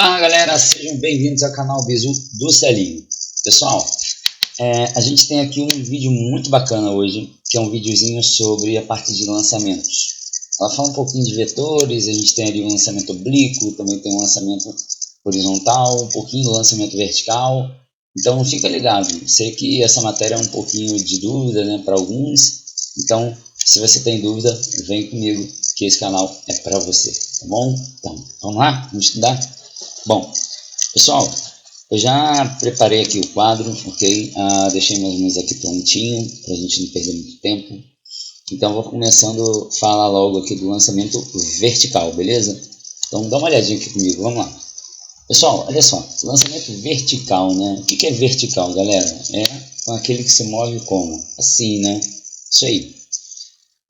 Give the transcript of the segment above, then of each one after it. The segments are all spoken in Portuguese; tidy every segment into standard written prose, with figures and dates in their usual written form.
Fala galera, sejam bem-vindos ao canal Bizu do Celinho. Pessoal, a gente tem aqui um vídeo muito bacana hoje, que é um videozinho sobre a parte de lançamentos. Ela fala um pouquinho de vetores, a gente tem ali um lançamento oblíquo, também tem um lançamento horizontal, um pouquinho do lançamento vertical. Então fica ligado, sei que essa matéria é um pouquinho de dúvida, né, para alguns. Então, se você tem dúvida, vem comigo, que esse canal é para você, tá bom? Então, vamos lá? Vamos estudar? Bom, pessoal, eu já preparei aqui o quadro, ok? Deixei mais ou menos aqui prontinho, para a gente não perder muito tempo. Então, vou começando a falar logo aqui do lançamento vertical, beleza? Então, dá uma olhadinha aqui comigo, vamos lá. Pessoal, olha só, lançamento vertical, né? O que é vertical, galera? É aquele que se move como? Assim, né? Isso aí.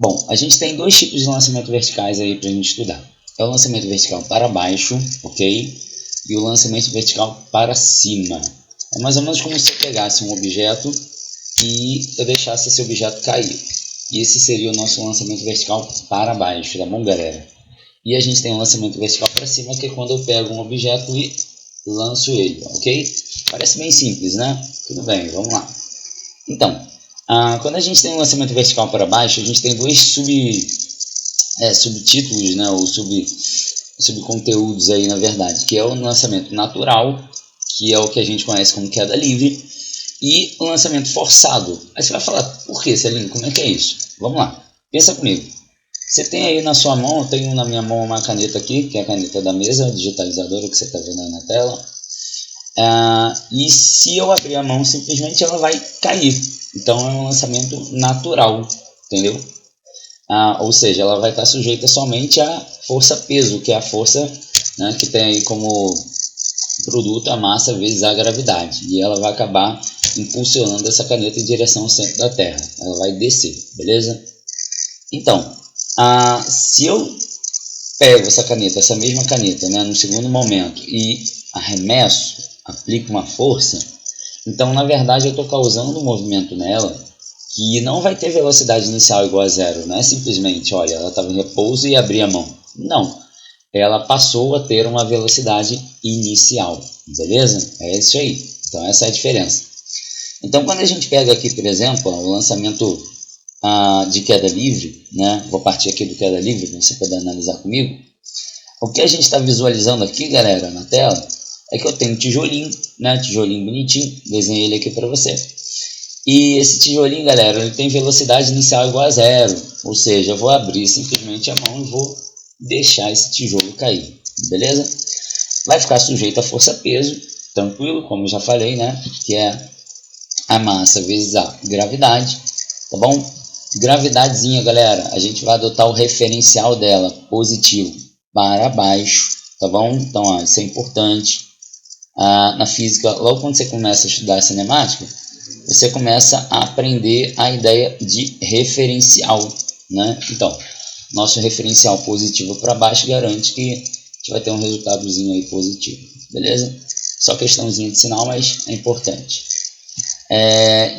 Bom, a gente tem dois tipos de lançamento verticais aí para a gente estudar. É o lançamento vertical para baixo, ok? E o lançamento vertical para cima. É mais ou menos como se eu pegasse um objeto e eu deixasse esse objeto cair. E esse seria o nosso lançamento vertical para baixo, tá bom, galera? E a gente tem um lançamento vertical para cima, que é quando eu pego um objeto e lanço ele, ok? Parece bem simples, né? Tudo bem, vamos lá. Então, quando a gente tem um lançamento vertical para baixo, a gente tem dois subtítulos, né? Ou subconteúdos aí, na verdade, que é o lançamento natural, que é o que a gente conhece como queda livre, e o lançamento forçado. Aí você vai falar, por que, Celinho? Como é que é isso? Vamos lá, pensa comigo. Você tem aí na sua mão, eu tenho na minha mão uma caneta aqui, que é a caneta da mesa digitalizadora que você está vendo aí na tela. E se eu abrir a mão, simplesmente ela vai cair. Então é um lançamento natural, entendeu? Ou seja, ela vai estar sujeita somente à força-peso, que é a força, né, que tem aí como produto a massa vezes a gravidade. E ela vai acabar impulsionando essa caneta em direção ao centro da Terra. Ela vai descer, beleza? Então, se eu pego essa mesma caneta, né, no segundo momento e arremesso, aplico uma força, então na verdade eu estou causando um movimento nela que não vai ter velocidade inicial igual a zero. Não é simplesmente, olha, ela estava em repouso e abri a mão. Não, ela passou a ter uma velocidade inicial, beleza? É isso aí, então essa é a diferença. Então quando a gente pega aqui, por exemplo, o lançamento de queda livre, né? Vou partir aqui do queda livre para você poder analisar comigo. O que a gente está visualizando aqui, galera, na tela, é que eu tenho um tijolinho, né? Tijolinho bonitinho, desenhei ele aqui para você. E esse tijolinho, galera, ele tem velocidade inicial igual a zero, ou seja, eu vou abrir simplesmente a mão e vou deixar esse tijolo cair, beleza? Vai ficar sujeito a força-peso, tranquilo, como eu já falei, né? Que é a massa vezes a gravidade, tá bom? Gravidadezinha, galera, a gente vai adotar o referencial dela, positivo, para baixo, tá bom? Então, isso é importante. Na física, logo quando você começa a estudar a cinemática, você começa a aprender a ideia de referencial, né? Então, nosso referencial positivo para baixo garante que a gente vai ter um resultadozinho aí positivo, beleza? Só questãozinha de sinal, mas é importante.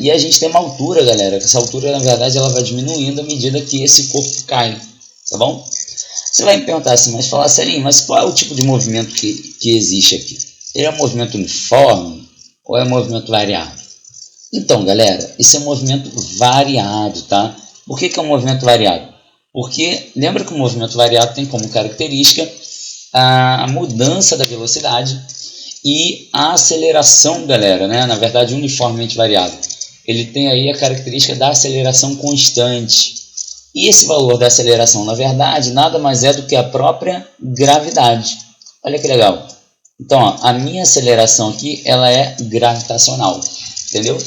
E a gente tem uma altura, galera, que essa altura, na verdade, ela vai diminuindo à medida que esse corpo cai, tá bom? Você vai me perguntar assim, mas falar, Celinho, mas qual é o tipo de movimento que existe aqui? Ele é um movimento uniforme ou é um movimento variado? Então, galera, esse é um movimento variado, tá? Por que é um movimento variado? Porque lembra que o movimento variado tem como característica a mudança da velocidade e a aceleração, galera, né? Na verdade, uniformemente variado. Ele tem aí a característica da aceleração constante. E esse valor da aceleração, na verdade, nada mais é do que a própria gravidade. Olha que legal. Então, a minha aceleração aqui, ela é gravitacional, entendeu?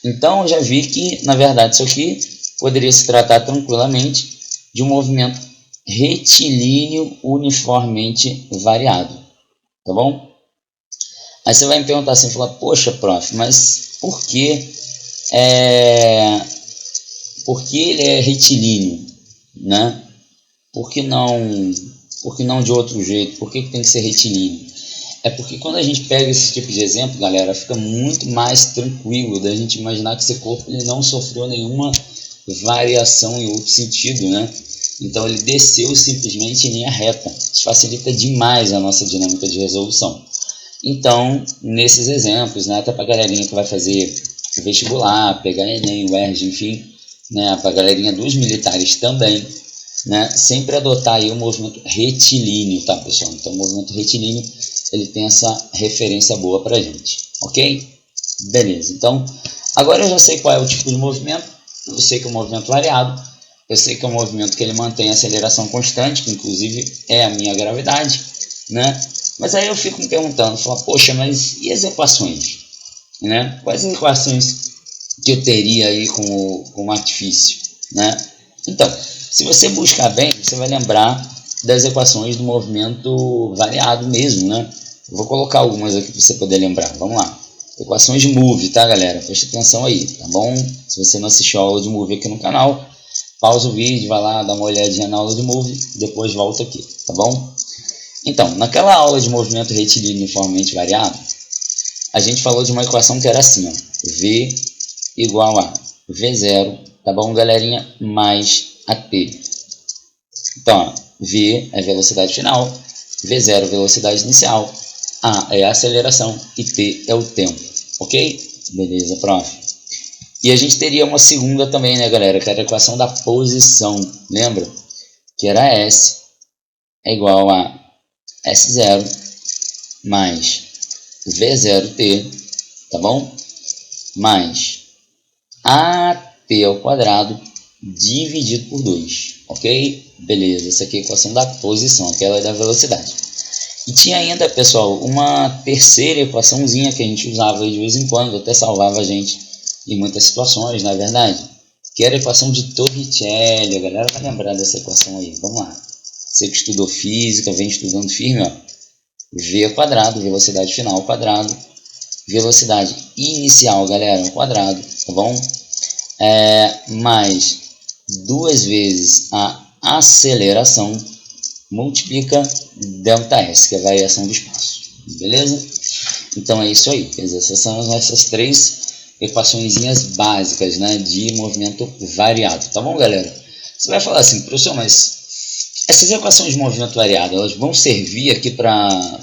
Então, eu já vi que, na verdade, isso aqui poderia se tratar tranquilamente de um movimento retilíneo uniformemente variado, tá bom? Aí você vai me perguntar assim, falar, poxa, prof, mas por que ele é retilíneo, né? Por que não de outro jeito? Por que tem que ser retilíneo? É porque quando a gente pega esse tipo de exemplo, galera, fica muito mais tranquilo da gente imaginar que esse corpo ele não sofreu nenhuma variação em outro sentido, né? Então ele desceu simplesmente em linha reta. Isso facilita demais a nossa dinâmica de resolução. Então, nesses exemplos, né, até para a galerinha que vai fazer vestibular, pegar Enem, UERJ, enfim, né, para a galerinha dos militares também, né, sempre adotar aí o movimento retilíneo, tá, pessoal? Então, o movimento retilíneo, ele tem essa referência boa para a gente, ok? Beleza, então, agora eu já sei qual é o tipo de movimento, eu sei que é um movimento variado, eu sei que é um movimento que ele mantém a aceleração constante, que inclusive é a minha gravidade, né? Mas aí eu fico me perguntando, falo, poxa, mas e as equações? Né? Quais as equações que eu teria aí com o artifício? Né? Então, se você buscar bem, você vai lembrar das equações do movimento variado mesmo, né? Eu vou colocar algumas aqui para você poder lembrar. Vamos lá. Equações de move, tá, galera? Preste atenção aí, tá bom? Se você não assistiu a aula de move aqui no canal, pausa o vídeo, vai lá, dá uma olhadinha na aula de move, depois volta aqui, tá bom? Então, naquela aula de movimento retilíneo uniformemente variado, a gente falou de uma equação que era assim, ó, V igual a V0, tá bom, galerinha? Mais AT. Então, ó, V é velocidade final, V0 é velocidade inicial, A é a aceleração e T é o tempo, ok? Beleza, prof. E a gente teria uma segunda também, né, galera, que era a equação da posição, lembra? Que era S é igual a S0 mais V0t, tá bom? Mais AT ao quadrado dividido por 2, ok? Beleza, essa aqui é a equação da posição, aquela é da velocidade. E tinha ainda, pessoal, uma terceira equaçãozinha que a gente usava de vez em quando, até salvava a gente em muitas situações, na verdade, que era a equação de Torricelli. A galera vai lembrar dessa equação aí, vamos lá. Você que estudou física, vem estudando firme, ó. V ao quadrado, velocidade final ao quadrado, velocidade inicial, galera, ao quadrado, tá bom? Mais 2 vezes a aceleração multiplica ΔS, que é a variação do espaço, beleza? Então é isso aí, quer dizer, essas são as nossas 3 equaçõezinhas básicas, né, de movimento variado, tá bom, galera? Você vai falar assim, professor, mas essas equações de movimento variado, elas vão servir aqui para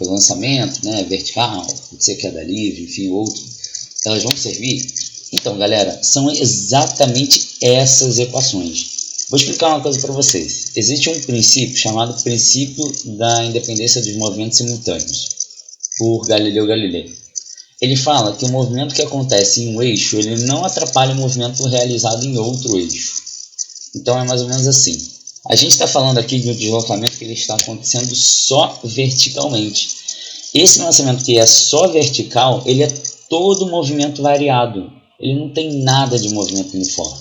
o lançamento, né, vertical, pode ser queda livre, enfim, outro, elas vão servir? Então, galera, são exatamente essas equações. Vou explicar uma coisa para vocês. Existe um princípio chamado princípio da independência dos movimentos simultâneos, por Galileu Galilei. Ele fala que o movimento que acontece em um eixo, ele não atrapalha o movimento realizado em outro eixo. Então, é mais ou menos assim. A gente está falando aqui de um deslocamento que ele está acontecendo só verticalmente. Esse lançamento que é só vertical, ele é todo movimento variado. Ele não tem nada de movimento uniforme.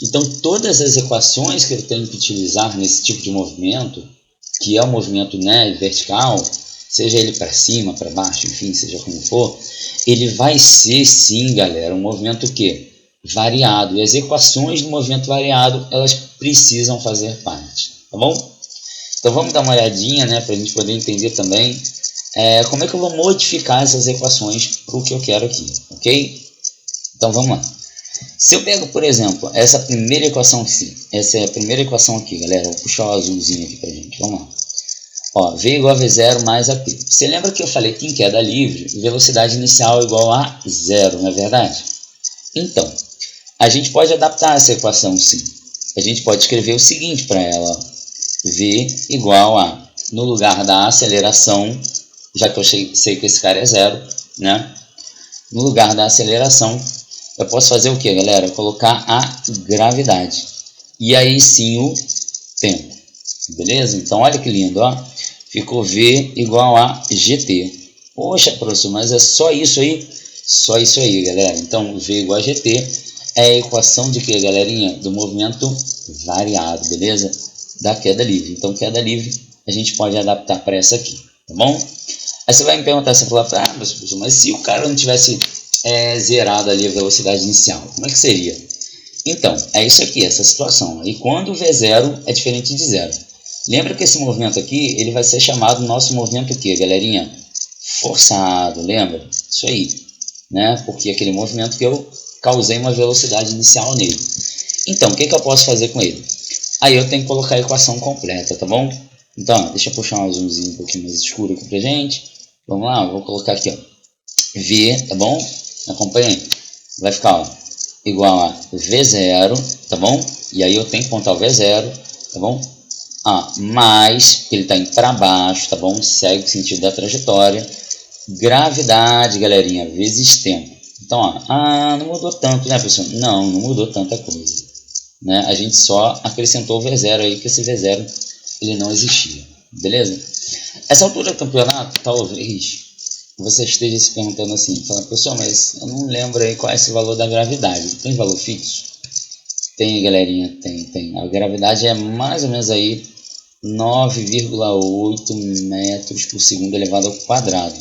Então, todas as equações que eu tenho que utilizar nesse tipo de movimento, que é o movimento, né, vertical, seja ele para cima, para baixo, enfim, seja como for, ele vai ser, sim, galera, um movimento que variado. E as equações do movimento variado, elas precisam fazer parte, tá bom? Então vamos dar uma olhadinha, né, para a gente poder entender também como é que eu vou modificar essas equações para o que eu quero aqui, ok? Então vamos lá. Se eu pego, por exemplo, essa primeira equação aqui, essa é a primeira equação aqui, galera, vou puxar o azulzinho aqui pra gente, vamos lá. Ó, V igual a V0 mais AT. Você lembra que eu falei que em queda livre, velocidade inicial é igual a 0, não é verdade? Então, a gente pode adaptar essa equação sim. A gente pode escrever o seguinte para ela: V igual a, no lugar da aceleração, já que eu sei que esse cara é 0, né? No lugar da aceleração, eu posso fazer o que, galera? Colocar a gravidade. E aí sim o tempo. Beleza? Então, olha que lindo, ó. Ficou V igual a GT. Poxa, professor, mas é só isso aí? Só isso aí, galera. Então, V igual a GT é a equação de que, galerinha? Do movimento variado, beleza? Da queda livre. Então, queda livre a gente pode adaptar para essa aqui, tá bom? Aí você vai me perguntar, você vai falar, professor, mas se o cara não tivesse zerado ali a velocidade inicial, como é que seria? Então, é isso aqui, essa situação. E quando o V0 é diferente de 0. Lembra que esse movimento aqui, ele vai ser chamado nosso movimento o quê, galerinha? Forçado, lembra? Isso aí, né? Porque aquele movimento que eu causei uma velocidade inicial nele. Então, o que eu posso fazer com ele? Aí eu tenho que colocar a equação completa, tá bom? Então, ó, deixa eu puxar um zoomzinho um pouquinho mais escuro aqui pra gente. Vamos lá, vou colocar aqui, ó, V, tá bom? Acompanha aí. Vai ficar, ó, igual a V0, tá bom? E aí eu tenho que contar o V0, tá bom? Mais, porque ele está indo para baixo, tá bom? Segue o sentido da trajetória. Gravidade, galerinha, vezes tempo. Então, ó, não mudou tanto, né, pessoal? Não mudou tanta coisa, né? A gente só acrescentou o V0 aí, que esse V0 ele não existia, beleza? Essa altura do campeonato, talvez você esteja se perguntando assim, falando, pessoal, mas eu não lembro aí qual é esse valor da gravidade. Tem valor fixo? Tem, galerinha, tem. A gravidade é mais ou menos aí 9,8 metros por segundo elevado ao quadrado.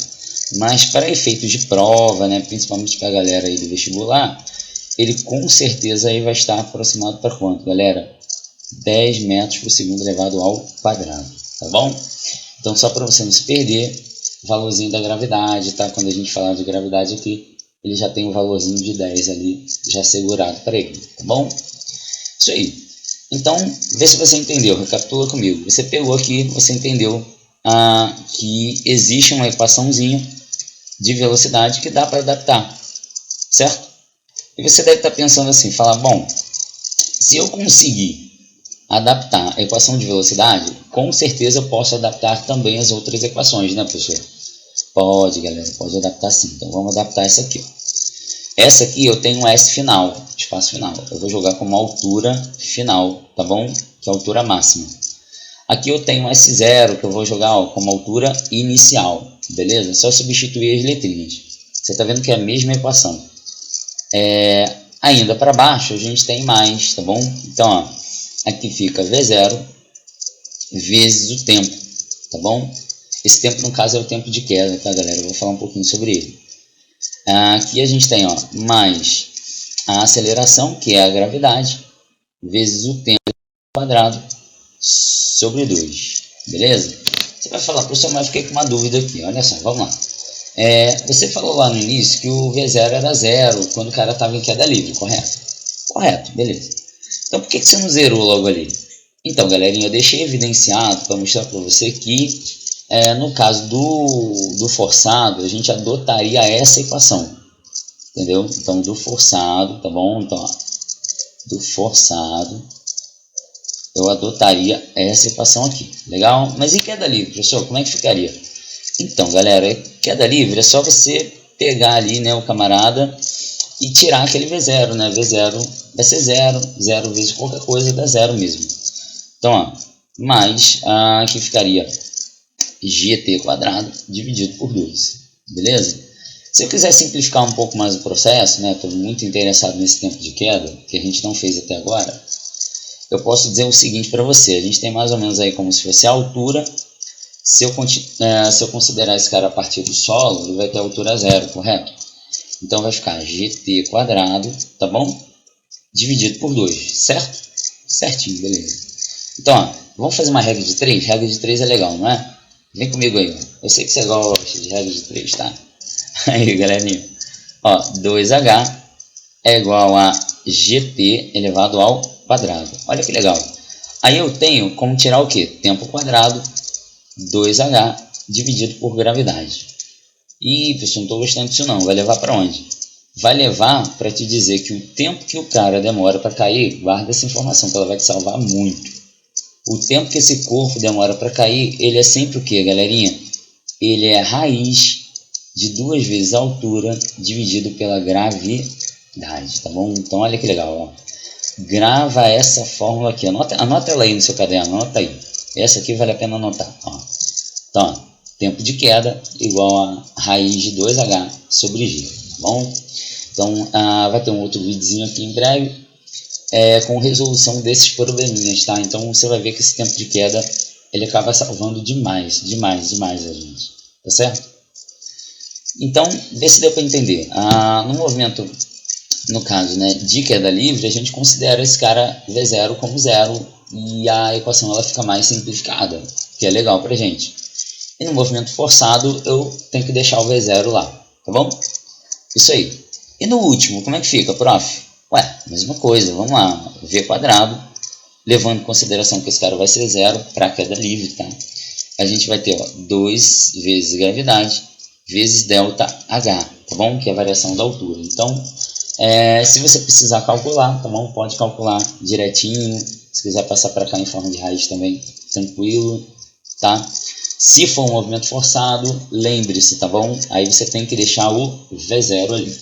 Mas para efeitos de prova, né, principalmente para a galera aí do vestibular, ele com certeza aí vai estar aproximado para quanto, galera? 10 metros por segundo elevado ao quadrado, tá bom? Então, só para você não se perder, valorzinho da gravidade, tá? Quando a gente falar de gravidade aqui, ele já tem um valorzinho de 10 ali, já segurado para ele, tá bom? Isso aí. Então, vê se você entendeu, recapitula comigo. Você pegou aqui, você entendeu que existe uma equaçãozinha de velocidade que dá para adaptar, certo? E você deve estar pensando assim, falar, bom, se eu conseguir adaptar a equação de velocidade, com certeza eu posso adaptar também as outras equações, né, professor? Pode, galera, pode adaptar sim. Então, vamos adaptar essa aqui, ó. Essa aqui eu tenho um S final, espaço final. Eu vou jogar como altura final, tá bom? Que é a altura máxima. Aqui eu tenho um S0, que eu vou jogar, ó, como altura inicial, beleza? Só substituir as letrinhas. Você tá vendo que é a mesma equação. Ainda para baixo a gente tem mais, tá bom? Então, ó, aqui fica V0 vezes o tempo, tá bom? Esse tempo, no caso, é o tempo de queda, tá, galera? Eu vou falar um pouquinho sobre ele. Aqui a gente tem, ó, mais a aceleração, que é a gravidade, vezes o tempo quadrado sobre 2, beleza? Você vai falar, professor, mas eu fiquei com uma dúvida aqui, olha só, vamos lá. Você falou lá no início que o V0 era 0 quando o cara estava em queda livre, correto? Correto, beleza. Então por que você não zerou logo ali? Então, galerinha, eu deixei evidenciado para mostrar para você que no caso do forçado, a gente adotaria essa equação, entendeu? Então, do forçado, tá bom? Então, ó, do forçado, eu adotaria essa equação aqui, legal? Mas e queda livre, professor? Como é que ficaria? Então, galera, queda livre é só você pegar ali, né, o camarada e tirar aquele V0, né? V0 vai ser 0, 0 vezes qualquer coisa dá 0 mesmo. Então, ó, mais aqui ficaria GT quadrado dividido por 2, beleza? Se eu quiser simplificar um pouco mais o processo, né, estou muito interessado nesse tempo de queda, que a gente não fez até agora, eu posso dizer o seguinte para você, a gente tem mais ou menos aí como se fosse a altura, se eu considerar esse cara a partir do solo, ele vai ter altura 0, correto? Então vai ficar GT quadrado, tá bom? Dividido por 2, certo? Certinho, beleza. Então, ó, vamos fazer uma regra de 3? Regra de 3 é legal, não é? Vem comigo aí, eu sei que você gosta de regra de 3, tá? Aí, galerinha, ó, 2H é igual a GT elevado ao quadrado. Olha que legal. Aí eu tenho como tirar o quê? Tempo quadrado, 2H dividido por gravidade. Ih, pessoal, não estou gostando disso não. Vai levar para onde? Vai levar para te dizer que o tempo que o cara demora para cair, guarda essa informação, que ela vai te salvar muito. O tempo que esse corpo demora para cair, ele é sempre o que, galerinha? Ele é a raiz de 2 vezes a altura dividido pela gravidade, tá bom? Então, olha que legal, ó. Grava essa fórmula aqui, anota ela aí no seu caderno, anota aí. Essa aqui vale a pena anotar, ó. Então, ó, tempo de queda igual a raiz de 2H sobre G, tá bom? Então, vai ter um outro videozinho aqui em breve, com resolução desses probleminhas, tá? Então você vai ver que esse tempo de queda ele acaba salvando demais a gente, tá certo? Então, vê se deu para entender. No movimento, no caso, né, de queda livre, a gente considera esse cara V0 como 0 e a equação ela fica mais simplificada, que é legal pra gente. E no movimento forçado, eu tenho que deixar o V0 lá, tá bom? Isso aí. E no último, como é que fica, prof? Ué, mesma coisa, vamos lá, V quadrado levando em consideração que esse cara vai ser zero para queda livre, tá? A gente vai ter, ó, 2 vezes gravidade vezes delta H, tá bom? Que é a variação da altura. Então, se você precisar calcular, tá bom? Pode calcular direitinho. Se quiser passar para cá em forma de raiz também, tranquilo, tá? Se for um movimento forçado, lembre-se, tá bom? Aí você tem que deixar o V0 ali,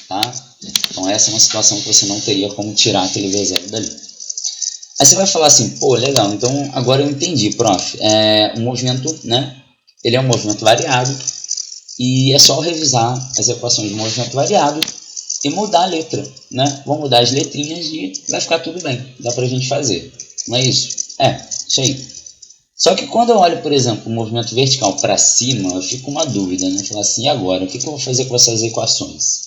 tá? Então essa é uma situação que você não teria como tirar aquele V0 dali. Aí você vai falar assim, pô, legal, então agora eu entendi, prof. O movimento, né? Ele é um movimento variado e é só revisar as equações de movimento variado e mudar a letra, né? Vamos mudar as letrinhas e vai ficar tudo bem. Dá pra gente fazer, não é isso? Isso aí. Só que quando eu olho, por exemplo, o movimento vertical para cima, eu fico com uma dúvida, né? Falar assim, e agora? O que eu vou fazer com essas equações?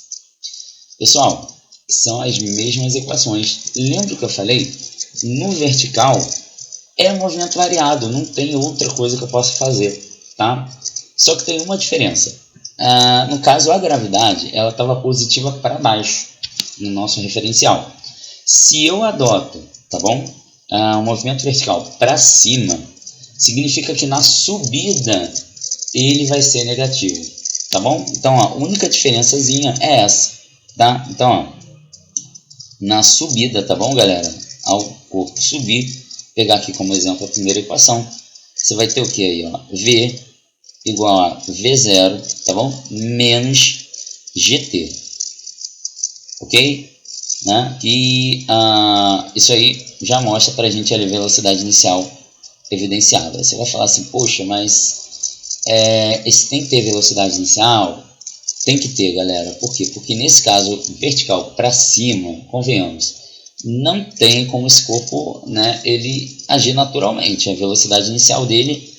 Pessoal, são as mesmas equações. Lembra que eu falei? No vertical é movimento variado, não tem outra coisa que eu possa fazer, tá? Só que tem uma diferença. No caso, a gravidade, ela estava positiva para baixo, no nosso referencial. Se eu adoto, tá bom? O movimento vertical para cima, significa que na subida ele vai ser negativo, tá bom? Então, a única diferençazinha é essa, tá? Então, ó, na subida, tá bom, galera? Ao corpo subir, pegar aqui como exemplo a primeira equação, você vai ter o que aí, ó? V igual a V0, tá bom? Menos GT, ok? Né? E isso aí já mostra pra gente a velocidade inicial evidenciada. Você vai falar assim, poxa, mas esse tem que ter velocidade inicial? Tem que ter, galera. Por quê? Porque nesse caso, vertical para cima, convenhamos, não tem como esse corpo, né, ele agir naturalmente. A velocidade inicial dele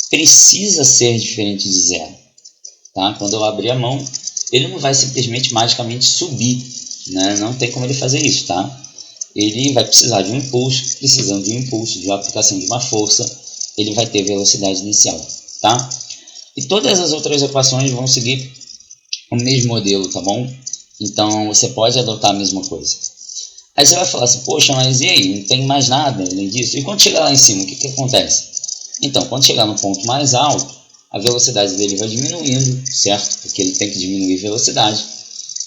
precisa ser diferente de zero. Tá? Quando eu abrir a mão, ele não vai simplesmente magicamente subir, né? Não tem como ele fazer isso, tá? Ele vai precisar de um impulso, precisando de um impulso, de uma aplicação de uma força, ele vai ter velocidade inicial, tá? E todas as outras equações vão seguir o mesmo modelo, tá bom? Então, você pode adotar a mesma coisa. Aí você vai falar assim, poxa, mas e aí? Não tem mais nada além disso? E quando chegar lá em cima, o que acontece? Então, quando chegar no ponto mais alto, a velocidade dele vai diminuindo, certo? Porque ele tem que diminuir a velocidade.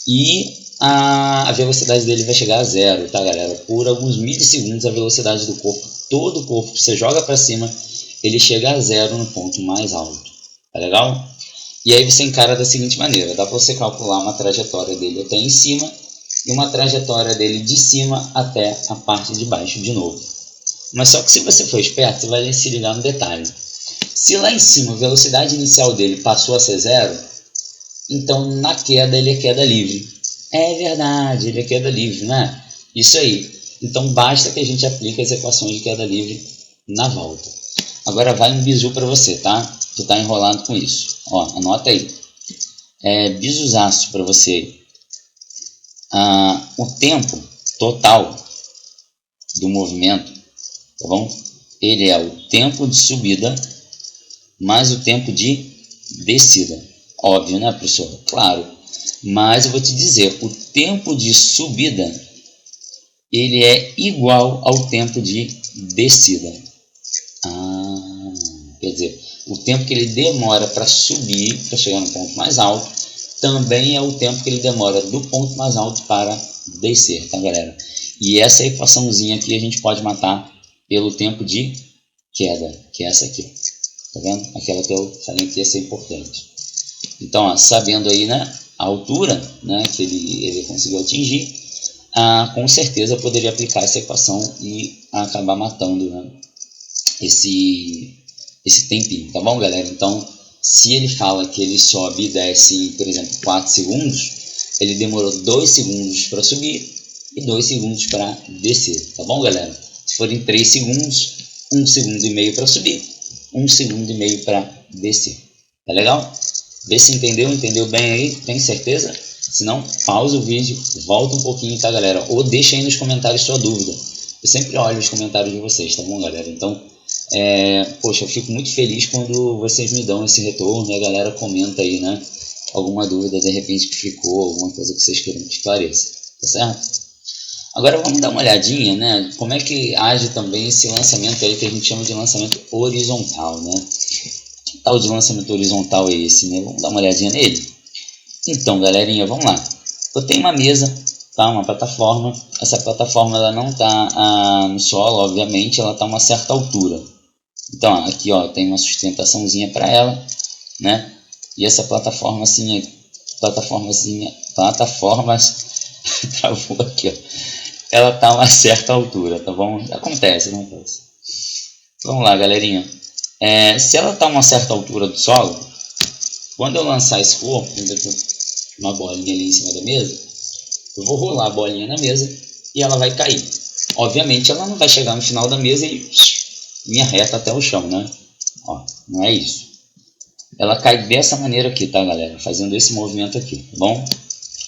E a velocidade dele vai chegar a zero, tá, galera? Por alguns milissegundos, a velocidade do corpo, todo o corpo, você joga para cima, ele chega a zero no ponto mais alto. Tá legal? E aí você encara da seguinte maneira, dá para você calcular uma trajetória dele até em cima e uma trajetória dele de cima até a parte de baixo de novo. Mas só que se você for esperto, você vai se ligar no detalhe. Se lá em cima a velocidade inicial dele passou a ser zero, então na queda ele é queda livre. É verdade, ele é queda livre, né? Isso aí. Então basta que a gente aplique as equações de queda livre na volta. Agora vai um bizu para você, tá? Tu tá enrolado com isso. Ó, anota aí. Bizuzaço para você. O tempo total do movimento, tá bom? Ele é o tempo de subida mais o tempo de descida. Óbvio, né, professor? Claro. Mas eu vou te dizer, o tempo de subida, ele é igual ao tempo de descida. Quer dizer, o tempo que ele demora para subir, para chegar no ponto mais alto, também é o tempo que ele demora do ponto mais alto para descer, tá, galera? E essa equaçãozinha aqui a gente pode matar pelo tempo de queda, que é essa aqui. Tá vendo? Aquela que eu falei que ia ser importante. Então, ó, sabendo aí, né, a altura, né, que ele conseguiu atingir, com certeza eu poderia aplicar essa equação e acabar matando, né, esse tempinho, tá bom, galera? Então, se ele fala que ele sobe e desce em, por exemplo, 4 segundos, ele demorou 2 segundos para subir e 2 segundos para descer, tá bom, galera? Se forem 3 segundos, 1 segundo e meio para subir, 1 segundo e meio para descer, tá legal? Vê se entendeu bem aí, tem certeza? Se não, pausa o vídeo, volta um pouquinho, tá, galera? Ou deixa aí nos comentários sua dúvida. Eu sempre olho os comentários de vocês, tá bom, galera? Então, poxa, eu fico muito feliz quando vocês me dão esse retorno e a galera comenta aí, né? Alguma dúvida, de repente, que ficou, alguma coisa que vocês queiram que esclareça, tá certo? Agora vamos dar uma olhadinha, né? Como é que age também esse lançamento aí que a gente chama de lançamento horizontal, né? Que tal de lançamento horizontal é esse, né? Vamos dar uma olhadinha nele? Então, galerinha, vamos lá. Eu tenho uma mesa, tá? Uma plataforma. Essa plataforma ela não está no solo, obviamente, ela está a uma certa altura. Então, aqui ó, tem uma sustentaçãozinha para ela, né? E essa plataformas travou aqui, ó. Ela está a uma certa altura, tá bom? Acontece. Vamos lá, galerinha. Se ela está a uma certa altura do solo, quando eu lançar esse corpo, uma bolinha ali em cima da mesa, eu vou rolar a bolinha na mesa e ela vai cair. Obviamente ela não vai chegar no final da mesa e linha reta até o chão, né? Ó, não é isso. Ela cai dessa maneira aqui, tá, galera? Fazendo esse movimento aqui, tá bom?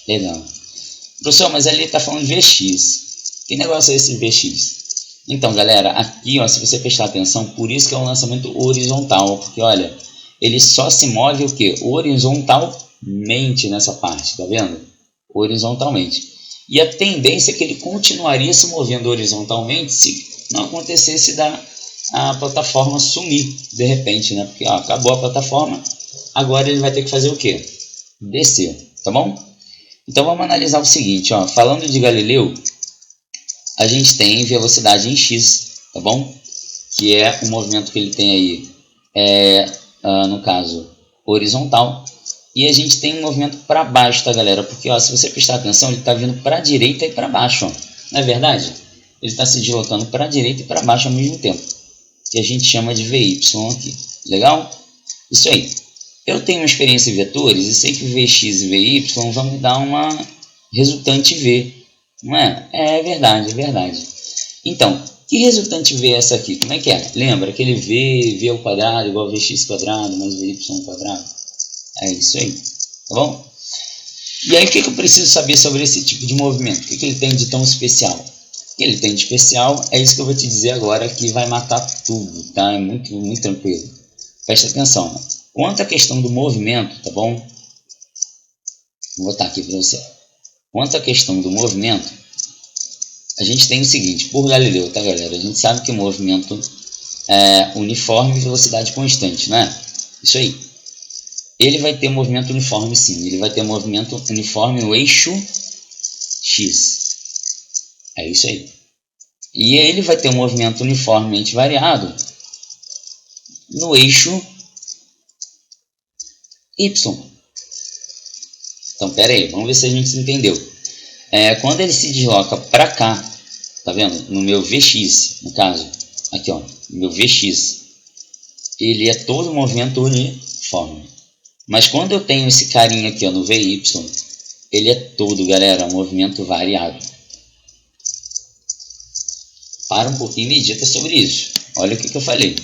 Legal. Professor, mas ali tá falando de VX. Que negócio é esse VX? Então, galera, aqui, ó, se você prestar atenção, por isso que é um lançamento horizontal, porque, olha, ele só se move o quê? Horizontalmente nessa parte, tá vendo? Horizontalmente. E a tendência é que ele continuaria se movendo horizontalmente se não acontecesse a plataforma sumir de repente, né? Porque ó, acabou a plataforma, agora ele vai ter que fazer o quê? Descer, tá bom? Então vamos analisar o seguinte, ó, falando de Galileu, a gente tem velocidade em x, tá bom? Que é o movimento que ele tem aí, no caso, horizontal. E a gente tem um movimento para baixo, tá, galera? Porque ó, se você prestar atenção, ele está vindo para a direita e para baixo, ó. Não é verdade? Ele está se deslocando para a direita e para baixo ao mesmo tempo. Que a gente chama de VY aqui. Legal? Isso aí. Eu tenho uma experiência em vetores e sei que Vx e Vy vão me dar uma resultante V. Não é? É verdade, é verdade. Então, que resultante V é essa aqui? Como é que é? Lembra aquele V ao quadrado igual a Vx quadrado mais Vy quadrado? É isso aí. Tá bom? E aí o que eu preciso saber sobre esse tipo de movimento? O que ele tem de tão especial? O que ele tem de especial é isso que eu vou te dizer agora, que vai matar tudo, tá? É muito, muito tranquilo. Presta atenção. Né? Quanto à questão do movimento, tá bom? Vou botar aqui para você. Quanto à questão do movimento, a gente tem o seguinte, por Galileu, tá, galera? A gente sabe que o movimento é uniforme e velocidade constante, né? Isso aí. Ele vai ter movimento uniforme, sim. Ele vai ter movimento uniforme no eixo X. É isso aí. E ele vai ter um movimento uniformemente variado no eixo Y. Então, pera aí, vamos ver se a gente entendeu. Quando ele se desloca para cá, tá vendo? No meu Vx, no caso, aqui ó, no meu Vx, ele é todo movimento uniforme. Mas quando eu tenho esse carinha aqui ó, no Vy, ele é todo, galera, movimento variado. Para um pouquinho e medita sobre isso. Olha o que eu falei.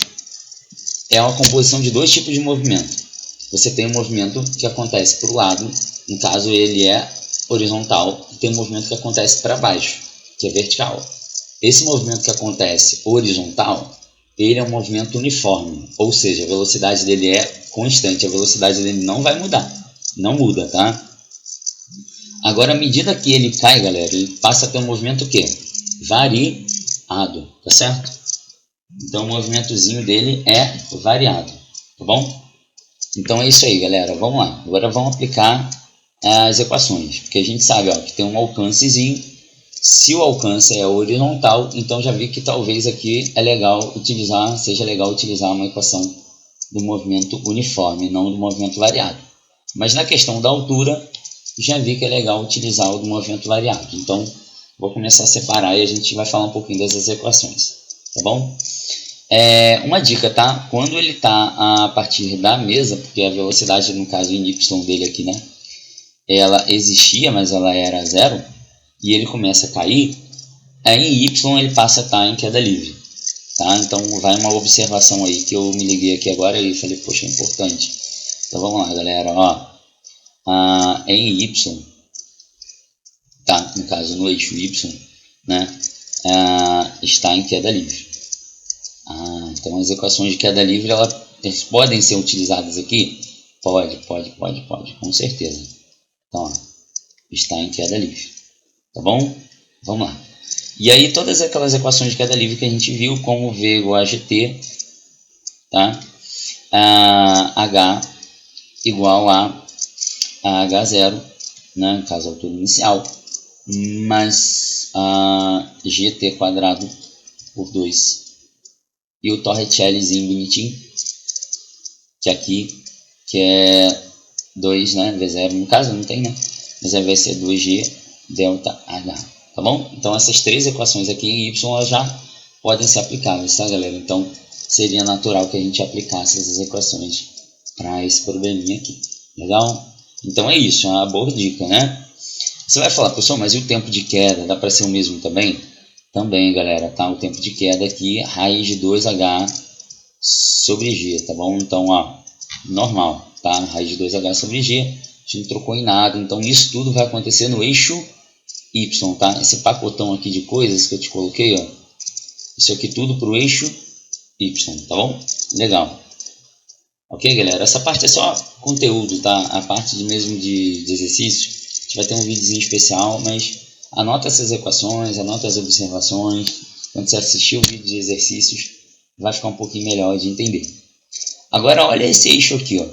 É uma composição de dois tipos de movimento. Você tem um movimento que acontece para o lado, no caso ele é horizontal, e tem um movimento que acontece para baixo, que é vertical. Esse movimento que acontece horizontal, ele é um movimento uniforme, ou seja, a velocidade dele é constante, a velocidade dele não vai mudar, não muda, tá? Agora, à medida que ele cai, galera, ele passa a ter um movimento o quê? Variado, tá certo? Então, o movimentozinho dele é variado, tá bom? Então, é isso aí, galera. Vamos lá. Agora, vamos aplicar as equações, porque a gente sabe ó, que tem um alcancezinho. Se o alcance é horizontal, então já vi que talvez aqui seja legal utilizar uma equação do movimento uniforme, não do movimento variado. Mas na questão da altura, já vi que é legal utilizar o do movimento variado. Então, vou começar a separar e a gente vai falar um pouquinho dessas equações, tá bom? Uma dica, tá? Quando ele está a partir da mesa, porque a velocidade, no caso em y dele aqui, né? Ela existia, mas ela era zero, e ele começa a cair, em y ele passa a estar em queda livre, tá? Então vai uma observação aí que eu me liguei aqui agora e falei, poxa, é importante. Então vamos lá, galera, ó, em y, tá? No caso no eixo y, né? Está em queda livre. Então as equações de queda livre elas podem ser utilizadas aqui? Pode, com certeza. Então, ó, está em queda livre. Tá bom? Vamos lá. E aí todas aquelas equações de queda livre que a gente viu, como V igual a GT, tá? H igual a H0, né? No caso, a altura inicial, mais GT quadrado por 2. E o Torricellizinho bonitinho, que aqui, que é 2, né? V0, no caso não tem, né? Mas aí vai ser 2G delta H, tá bom? Então essas três equações aqui em Y já podem ser aplicáveis, tá, galera? Então seria natural que a gente aplicasse essas equações para esse probleminha aqui, legal? Então é isso, é uma boa dica, né? Você vai falar, pessoal, mas e o tempo de queda? Dá para ser o mesmo também? Também, galera, tá? O tempo de queda aqui, raiz de 2H sobre G, tá bom? Então, ó, normal, tá? Raiz de 2H sobre G, a gente não trocou em nada, então isso tudo vai acontecer no eixo Y, tá? Esse pacotão aqui de coisas que eu te coloquei, ó, isso aqui tudo para o eixo Y, tá bom? Legal. Ok, galera? Essa parte é só conteúdo, tá? A parte mesmo de exercício, a gente vai ter um videozinho especial, mas anota essas equações, anota as observações. Quando você assistir o vídeo de exercícios, vai ficar um pouquinho melhor de entender. Agora, olha esse eixo aqui, ó.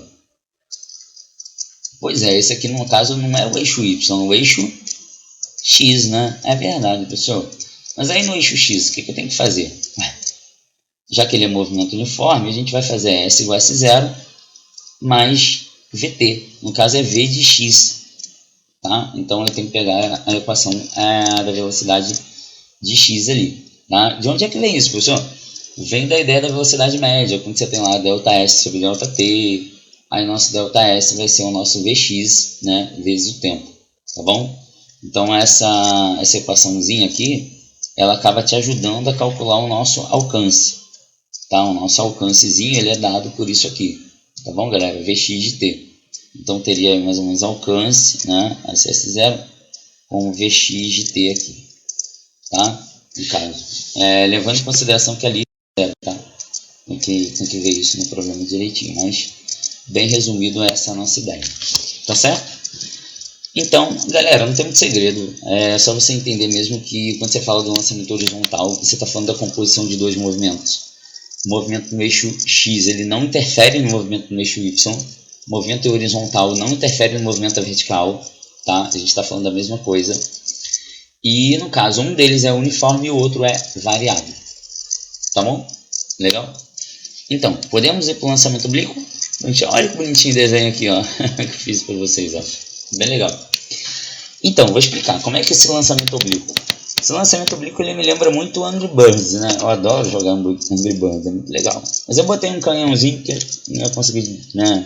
Pois é, esse aqui no caso não é o eixo Y, é o eixo X, né? É verdade, pessoal. Mas aí no eixo X, o que eu tenho que fazer? Já que ele é movimento uniforme, a gente vai fazer S igual a S0 mais VT. No caso é V de X. Tá? Então eu tenho que pegar a equação da velocidade de X ali. Tá? De onde é que vem isso, professor? Vem da ideia da velocidade média, quando você tem lá ΔS sobre ΔT, aí nosso ΔS vai ser o nosso Vx, né, vezes o tempo, tá bom? Então essa equaçãozinha aqui, ela acaba te ajudando a calcular o nosso alcance, tá? O nosso alcancezinho, ele é dado por isso aqui, tá bom, galera? Vx de t. Então teria mais ou menos alcance, né, SS0, com Vx de t aqui, tá? No caso, levando em consideração que ali tá? Tem que ver isso no problema direitinho, mas bem resumido essa é a nossa ideia, tá certo? Então, galera, não tem muito segredo, é só você entender mesmo que quando você fala do lançamento horizontal, você está falando da composição de dois movimentos. O movimento no eixo X, ele não interfere no movimento no eixo Y, o movimento horizontal não interfere no movimento vertical, tá? A gente está falando da mesma coisa. E no caso, um deles é uniforme e o outro é variável, tá bom? Legal? Então, podemos ir para o lançamento oblíquo? Olha que bonitinho desenho aqui, ó, que eu fiz para vocês, ó. Bem legal. Então, vou explicar como é que é esse lançamento oblíquo. Esse lançamento oblíquo ele me lembra muito o Angry Birds, né? Eu adoro jogar Angry Birds, é muito legal. Mas eu botei um canhãozinho que não ia conseguir, né,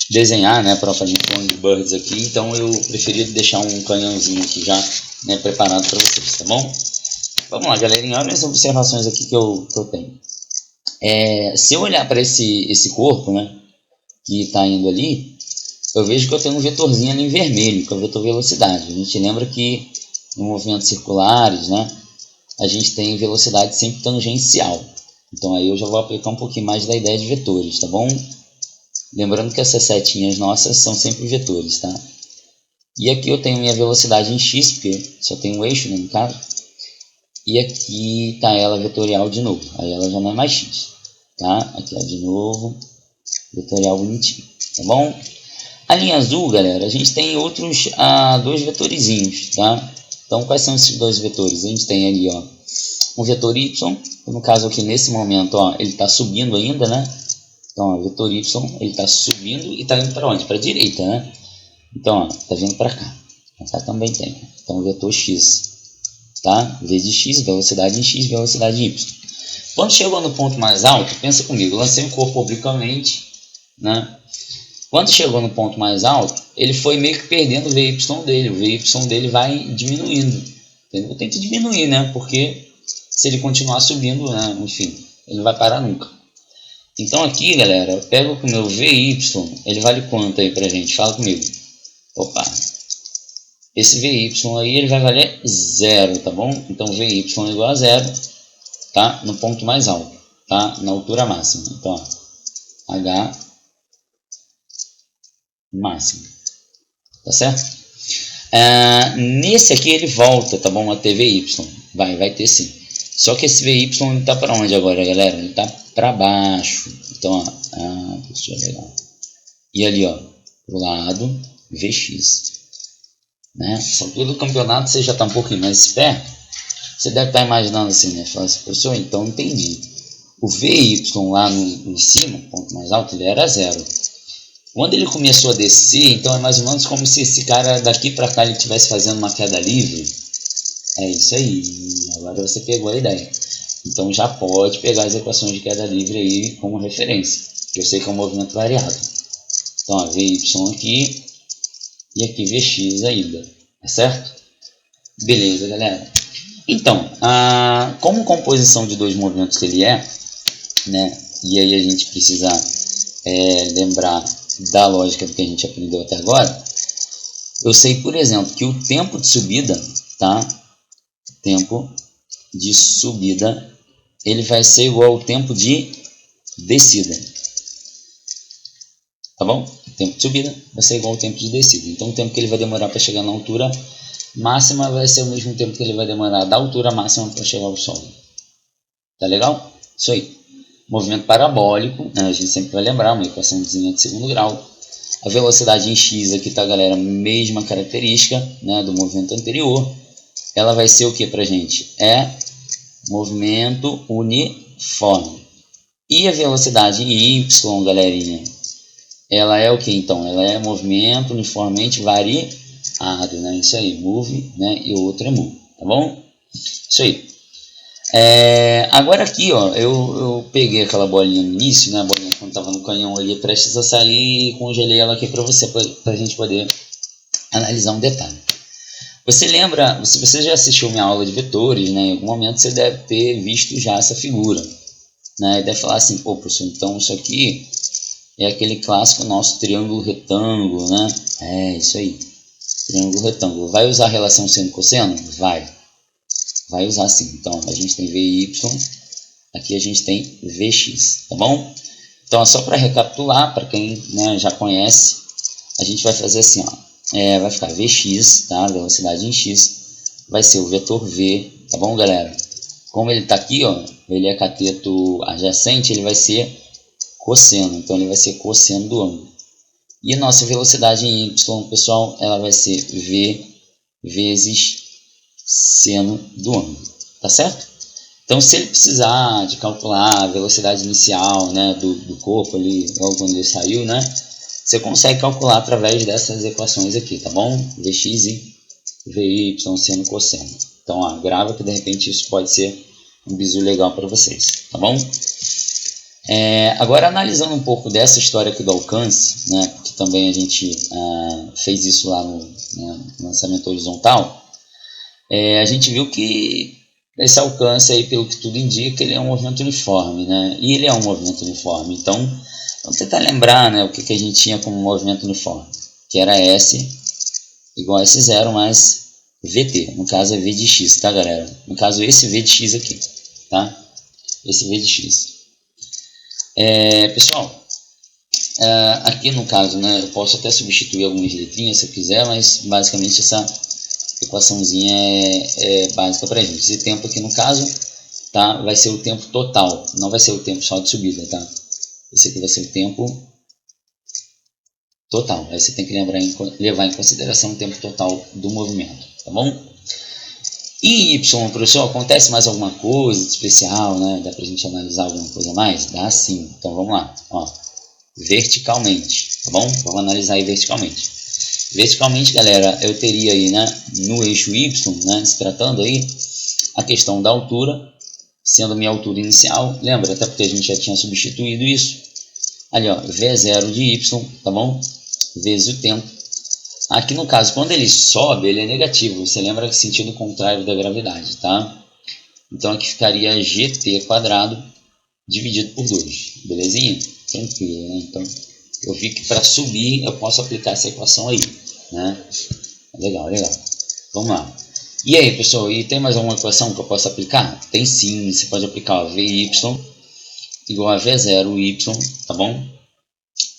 desenhar, né, propriamente com Angry Birds aqui, então eu preferi deixar um canhãozinho aqui já, né, preparado para vocês, tá bom? Vamos lá, galerinha, olha as observações aqui que eu tenho. Se eu olhar para esse corpo, né, que está indo ali, eu vejo que eu tenho um vetorzinho ali em vermelho, que é o vetor velocidade. A gente lembra que em movimentos circulares, né, a gente tem velocidade sempre tangencial. Então aí eu já vou aplicar um pouquinho mais da ideia de vetores, tá bom? Lembrando que essas setinhas nossas são sempre vetores, tá? E aqui eu tenho minha velocidade em x, porque só tem um eixo, né, no caso. E aqui está ela vetorial de novo, aí ela já não é mais x, tá? Aqui ó, de novo, vetorial bonitinho, tá bom? A linha azul, galera, a gente tem outros dois vetorizinhos, tá? Então, quais são esses dois vetores? A gente tem ali, ó, um vetor y, no caso aqui nesse momento, ó, ele está subindo ainda, né? Então, ó, o vetor y, ele está subindo e está indo para onde? Para a direita, né? Então, ó, está vindo para cá. Cá também tem. Então, o vetor x, tá? V de x, velocidade em x, velocidade em y. Quando chegou no ponto mais alto, pensa comigo, lancei um corpo obliquamente, né? Quando chegou no ponto mais alto, ele foi meio que perdendo o VY dele. O VY dele vai diminuindo. Entendeu? Tem que diminuir, né? Porque se ele continuar subindo, né? Enfim, ele não vai parar nunca. Então aqui, galera, eu pego o meu VY, ele vale quanto aí pra gente? Fala comigo. Opa! Esse VY aí, ele vai valer 0, tá bom? Então VY é igual a 0, tá? No ponto mais alto, tá? Na altura máxima. Então, ó, H máximo, tá certo? Nesse aqui ele volta, tá bom? A ter VY. Vai ter sim. Só que esse VY ele tá para onde agora, galera? Ele tá para baixo. Então, ó, deixa eu ver lá. E ali, ó, pro lado, VX. Né? Essa altura do campeonato você já tá um pouquinho mais esperto. Você deve estar imaginando assim, né? Fala assim, professor, então entendi. O VY lá em cima, ponto mais alto, ele era 0. Quando ele começou a descer, então é mais ou menos como se esse cara daqui para cá ele estivesse fazendo uma queda livre. É isso aí, agora você pegou a ideia. Então já pode pegar as equações de queda livre aí como referência, que eu sei que é um movimento variado. Então, ó, VY aqui e aqui VX ainda, tá certo? Beleza, galera. Então, como composição de dois movimentos que ele é, né? E aí a gente precisa lembrar da lógica do que a gente aprendeu até agora. Eu sei, por exemplo, que o tempo de subida, tá? Tempo de subida, ele vai ser igual ao tempo de descida, tá bom? O tempo de subida vai ser igual ao tempo de descida. Então, o tempo que ele vai demorar para chegar na altura máxima vai ser o mesmo tempo que ele vai demorar da altura máxima para chegar ao solo. Tá legal? Isso aí. Movimento parabólico, né? A gente sempre vai lembrar, uma equaçãozinha de segundo grau. A velocidade em x aqui, tá, galera? Mesma característica, né, do movimento anterior. Ela vai ser o que pra gente? É movimento uniforme. E a velocidade em y, galerinha? Ela é o que então? Ela é movimento uniformemente variado, né? Isso aí, move, né? E o outro é move, tá bom? Isso aí. Agora aqui, ó, eu peguei aquela bolinha no início, né? A bolinha quando estava no canhão ali, prestes a sair, e congelei ela aqui para você, para a gente poder analisar um detalhe. Você lembra, se você já assistiu minha aula de vetores, né? Em algum momento você deve ter visto já essa figura, né? E deve falar assim, pô, professor, então isso aqui é aquele clássico nosso triângulo retângulo, né? É, isso aí, triângulo retângulo. Vai usar a relação seno e cosseno? Vai usar sim. Então, a gente tem VY, aqui a gente tem VX, tá bom? Então, só para recapitular, para quem, né, já conhece, a gente vai fazer assim, ó. Vai ficar Vx, tá? Velocidade em x, vai ser o vetor V, tá bom, galera? Como ele está aqui, ó, ele é cateto adjacente, ele vai ser cosseno, então ele vai ser cosseno do ângulo. E a nossa velocidade em y, pessoal, ela vai ser V vezes seno do ângulo, tá certo? Então, se ele precisar de calcular a velocidade inicial, né, do corpo ali, logo quando ele saiu, né, você consegue calcular através dessas equações aqui, tá bom? Vx e Vy, seno, cosseno. Então, ó, grava que de repente isso pode ser um bizu legal para vocês, tá bom? Agora, analisando um pouco dessa história aqui do alcance, né, porque também a gente fez isso lá no lançamento horizontal, a gente viu que esse alcance aí, pelo que tudo indica, ele é um movimento uniforme, né? E ele é um movimento uniforme. Então, vamos tentar lembrar, né, o que a gente tinha como movimento uniforme, que era S igual a S0 mais VT. No caso é V de X, tá, galera? No caso, esse V de X aqui, tá? Esse V de X. Pessoal, aqui no caso, né, eu posso até substituir algumas letrinhas se eu quiser, mas basicamente essa equaçãozinha é básica para a gente. Esse tempo aqui no caso, tá, vai ser o tempo total, não vai ser o tempo só de subida, tá? Esse aqui vai ser o tempo total. Aí você tem que levar em consideração o tempo total do movimento, tá bom? E Y, professor, acontece mais alguma coisa de especial, né? Dá pra gente analisar alguma coisa a mais? Dá sim. Então vamos lá, ó. Verticalmente, tá bom? Vamos analisar aí verticalmente. Verticalmente, galera, eu teria aí, né, no eixo Y, né, se tratando aí, a questão da altura, sendo a minha altura inicial, lembra? Até porque a gente já tinha substituído isso. Ali, ó, V0 de Y, tá bom? Vezes o tempo. Aqui no caso, quando ele sobe, ele é negativo. Você lembra que sentido contrário da gravidade, tá? Então aqui ficaria GT quadrado dividido por 2, belezinha? Tranquilo, né? Então eu vi que para subir eu posso aplicar essa equação aí, né? Legal, legal. Vamos lá. E aí, pessoal, e tem mais alguma equação que eu possa aplicar? Tem sim, você pode aplicar ó, VY igual a V0Y, tá bom?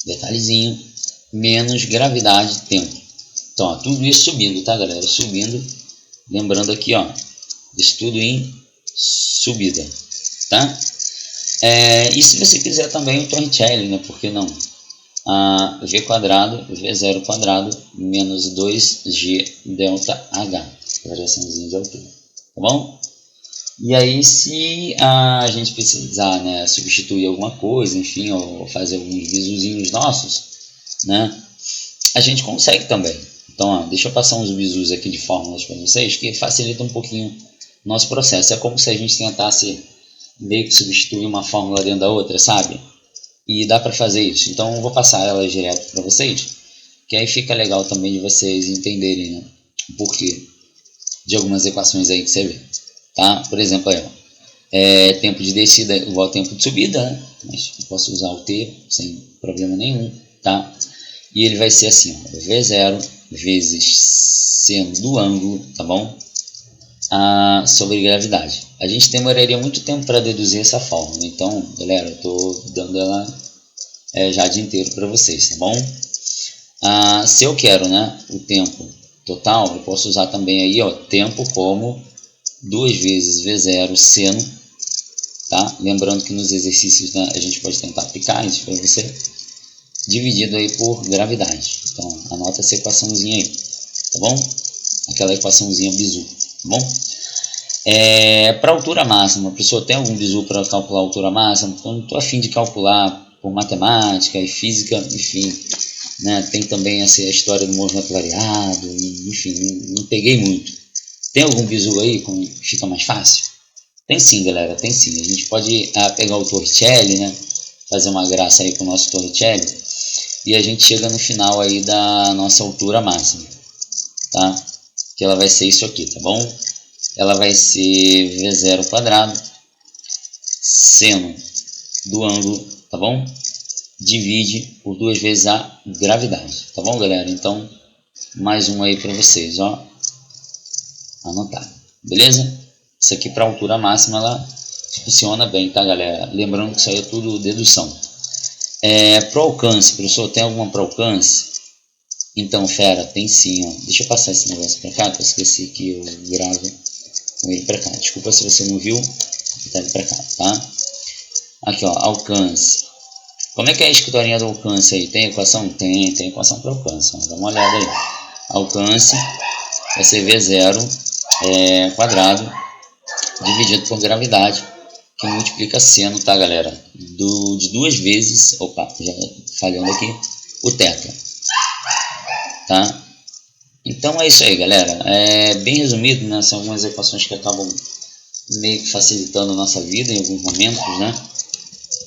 Detalhezinho, menos gravidade tempo. Então, ó, tudo isso subindo, tá, galera? Subindo. Lembrando aqui, ó, isso tudo em subida, tá? E se você quiser também o Torricelli, né? Por que não? V quadrado, V0 quadrado, menos 2G delta H. Variaçãozinha de altura, tá bom? E aí, se a gente precisar, né, substituir alguma coisa, enfim, ou fazer alguns bisuzinhos nossos, né, a gente consegue também. Então, ó, deixa eu passar uns bisus aqui de fórmulas para vocês, que facilita um pouquinho o nosso processo. É como se a gente tentasse meio que substituir uma fórmula dentro da outra, sabe? E dá para fazer isso. Então, eu vou passar elas direto para vocês, que aí fica legal também de vocês entenderem, né, o porquê de algumas equações aí que você vê. Tá? Por exemplo, aí, ó, tempo de descida igual a tempo de subida, né? Mas eu posso usar o T sem problema nenhum, tá? E ele vai ser assim, ó, V0 vezes seno do ângulo, tá bom? Sobre gravidade. A gente demoraria muito tempo para deduzir essa fórmula, então, galera, eu tô dando ela já de inteiro para vocês, tá bom? Se eu quero, né, o tempo total, eu posso usar também aí, ó, tempo como 2 vezes V0 seno, tá? Lembrando que nos exercícios, né, a gente pode tentar aplicar isso para você, dividido aí por gravidade. Então, anota essa equaçãozinha aí, tá bom? Aquela equaçãozinha bizu, tá bom? Para altura máxima, a pessoa tem algum bizu para calcular a altura máxima? Então, não estou a fim de calcular por matemática e física, enfim, né? Tem também essa história do movimento variado, enfim, não peguei muito. Tem algum bizu aí que fica mais fácil? Tem sim, galera, tem sim. A gente pode pegar o Torricelli, né? Fazer uma graça aí com o nosso Torricelli. E a gente chega no final aí da nossa altura máxima, tá? Que ela vai ser isso aqui, tá bom? Ela vai ser V0 quadrado, seno do ângulo, tá bom? Divide por 2 vezes a gravidade, tá bom, galera? Então, mais um aí para vocês, ó. Anotar, beleza? Isso aqui para altura máxima ela funciona bem, tá, galera? Lembrando que isso aí é tudo dedução. Pro alcance, professor, tem alguma pro alcance? Então, fera, tem sim, ó. Deixa eu passar esse negócio para cá, que eu esqueci que eu gravo com ele para cá. Desculpa se você não viu, vou botar ele para cá, tá? Aqui, ó, alcance. Como é que é a historinha do alcance aí? Tem equação? Tem equação para alcance, ó. Dá uma olhada aí. Alcance vai ser V0 quadrado dividido por gravidade, que multiplica seno, tá, galera? De 2 vezes, opa, já falhando aqui, o θ, tá? Então é isso aí, galera. Bem resumido, né? São algumas equações que acabam meio que facilitando a nossa vida em alguns momentos, né?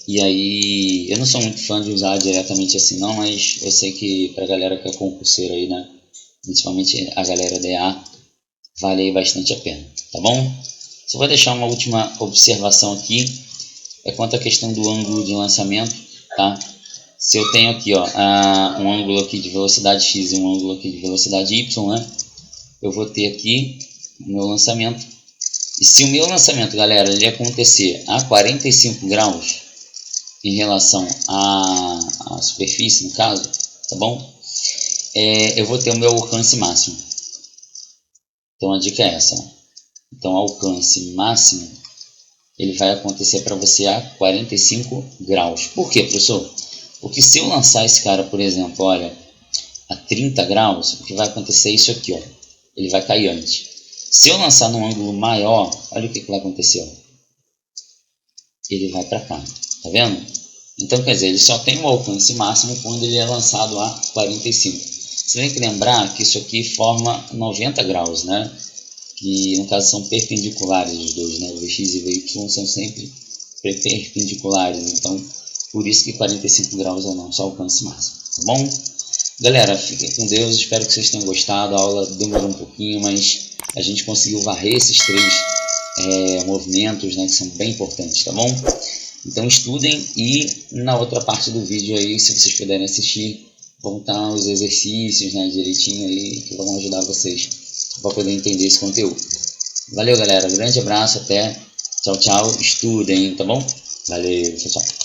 E aí, eu não sou muito fã de usar diretamente assim não, mas eu sei que pra galera que é concurseira aí, né? Principalmente a galera da EA, vale aí bastante a pena, tá bom? Só vou deixar uma última observação aqui, quanto à questão do ângulo de lançamento, tá? Se eu tenho aqui, ó, um ângulo aqui de velocidade x e um ângulo aqui de velocidade y, né? Eu vou ter aqui o meu lançamento. E se o meu lançamento, galera, ele acontecer a 45 graus em relação à superfície, no caso, tá bom? Eu vou ter o meu alcance máximo. Então a dica é essa, ó. Então, alcance máximo, ele vai acontecer para você a 45 graus. Por quê, professor? Porque se eu lançar esse cara, por exemplo, olha, a 30 graus, o que vai acontecer é isso aqui, ó. Ele vai cair antes. Se eu lançar num ângulo maior, olha o que vai acontecer, ó. Ele vai para cá, tá vendo? Então, quer dizer, ele só tem um alcance máximo quando ele é lançado a 45. Você tem que lembrar que isso aqui forma 90 graus, né? Que no caso são perpendiculares os dois, né? O Vx e o Vy são sempre perpendiculares, então por isso que 45 graus é o nosso alcance máximo, tá bom? Galera, fiquem com Deus, espero que vocês tenham gostado, a aula demorou um pouquinho, mas a gente conseguiu varrer esses 3 movimentos, né, que são bem importantes, tá bom? Então estudem e na outra parte do vídeo aí, se vocês puderem assistir, vão estar os exercícios, né, direitinho aí, que vão ajudar vocês para poder entender esse conteúdo. Valeu, galera. Grande abraço. Até. Tchau, tchau. Estudem, tá bom? Valeu. Tchau, tchau.